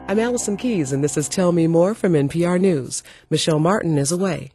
I'm Allison Keyes, and this is Tell Me More from NPR News. Michelle Martin is away.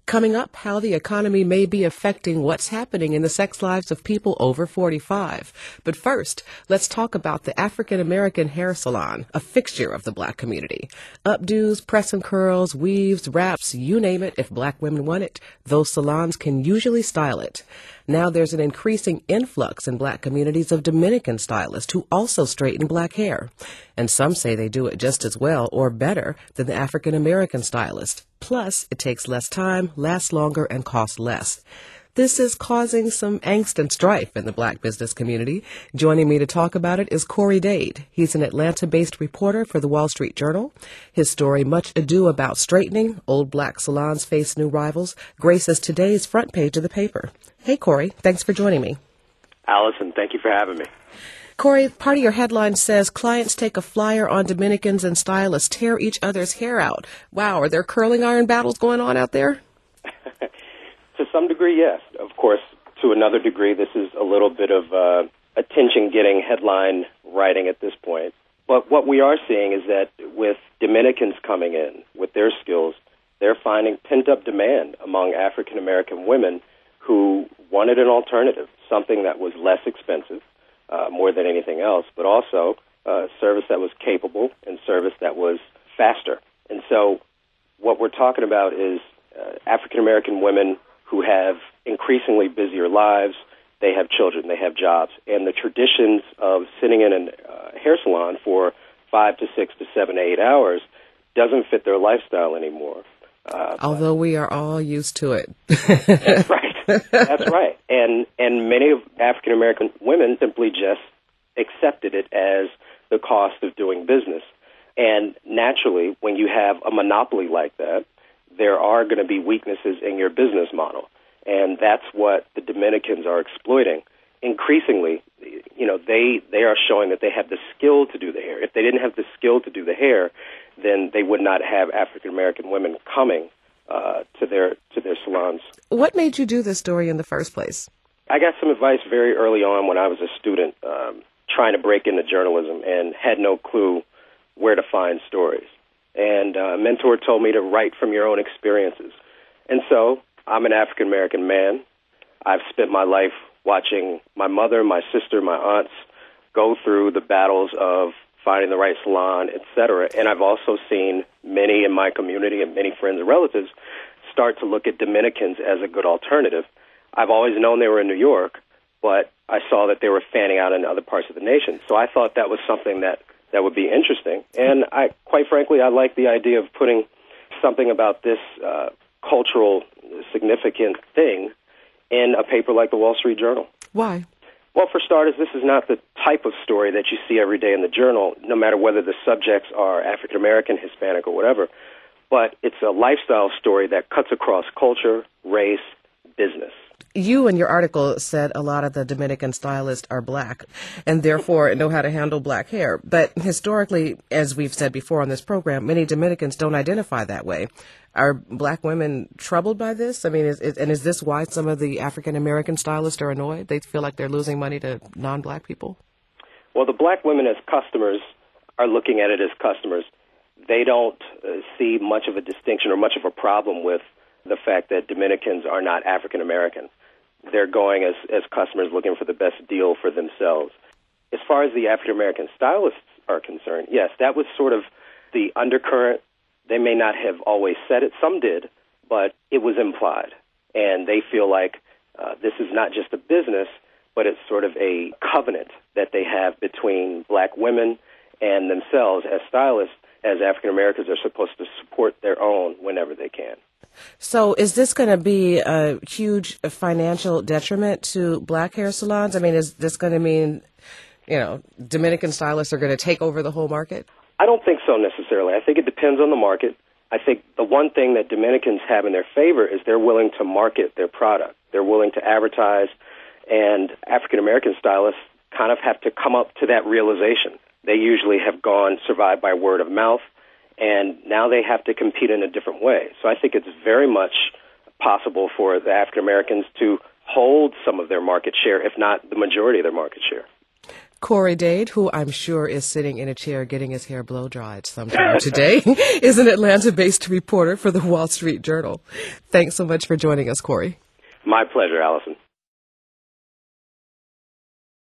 Coming up, how the economy may be affecting what's happening in the sex lives of people over 45. But first, let's talk about the African American hair salon, a fixture of the Black community. Updos, press and curls, weaves, wraps, you name it. If Black women want it, those salons can usually style it. Now there's an increasing influx in Black communities of Dominican stylists who also straighten Black hair. And some say they do it just as well or better than the African American stylist. Plus, it takes less time, lasts longer, and costs less. This is causing some angst and strife in the Black business community. Joining me to talk about it is Corey Dade. He's an Atlanta-based reporter for the Wall Street Journal. His story, Much Ado About Straightening, Old Black Salons Face New Rivals, graces today's front page of the paper. Hey, Corey, thanks for joining me. Allison, thank you for having me. Corey, part of your headline says, clients take a flyer on Dominicans and stylists tear each other's hair out. Wow, are there curling iron battles going on out there? To some degree, yes. Of course, to another degree, this is a little bit of attention-getting headline writing at this point. But what we are seeing is that with Dominicans coming in with their skills, they're finding pent-up demand among African-American women who wanted an alternative, something that was less expensive, more than anything else, but also service that was capable and service that was faster. And so what we're talking about is African-American women who have increasingly busier lives. They have children, they have jobs, and the traditions of sitting in a hair salon for 5 to 6 to 7 to 8 hours doesn't fit their lifestyle anymore. Although we are all used to it. That's right. That's right. And many of African-American women simply just accepted it as the cost of doing business. And naturally, when you have a monopoly like that, there are going to be weaknesses in your business model. And that's what the Dominicans are exploiting. Increasingly, they are showing that they have the skill to do the hair. If they didn't have the skill to do the hair, then they would not have African-American women coming to their salons. What made you do this story in the first place? I got some advice very early on when I was a student trying to break into journalism and had no clue where to find stories. And a mentor told me to write from your own experiences. And so I'm an African-American man. I've spent my life watching my mother, my sister, my aunts go through the battles of finding the right salon, etc. And I've also seen many in my community and many friends and relatives start to look at Dominicans as a good alternative. I've always known they were in New York, but I saw that they were fanning out in other parts of the nation. So I thought that was something that would be interesting. And quite frankly, I like the idea of putting something about this cultural significant thing in a paper like the Wall Street Journal. Why? Well, for starters, this is not the type of story that you see every day in the Journal, no matter whether the subjects are African-American, Hispanic, or whatever. But it's a lifestyle story that cuts across culture, race, business. You in your article said a lot of the Dominican stylists are Black and therefore know how to handle Black hair. But historically, as we've said before on this program, many Dominicans don't identify that way. Are Black women troubled by this? I mean, is this why some of the African-American stylists are annoyed? They feel like they're losing money to non-Black people? Well, the Black women as customers are looking at it as customers. They don't see much of a distinction or much of a problem with the fact that Dominicans are not African-American. They're going as customers looking for the best deal for themselves. As far as the African-American stylists are concerned, yes, that was sort of the undercurrent. They may not have always said it. Some did, but it was implied. And they feel like this is not just a business, but it's sort of a covenant that they have between Black women and themselves as stylists, as African-Americans are supposed to support their own whenever they can. So is this going to be a huge financial detriment to Black hair salons? I mean, is this going to mean, Dominican stylists are going to take over the whole market? I don't think so necessarily. I think it depends on the market. I think the one thing that Dominicans have in their favor is they're willing to market their product. They're willing to advertise, and African-American stylists kind of have to come up to that realization. They usually have survived by word of mouth, and now they have to compete in a different way. So I think it's very much possible for the African Americans to hold some of their market share, if not the majority of their market share. Corey Dade, who I'm sure is sitting in a chair getting his hair blow-dried sometime today, is an Atlanta-based reporter for the Wall Street Journal. Thanks so much for joining us, Corey. My pleasure, Allison.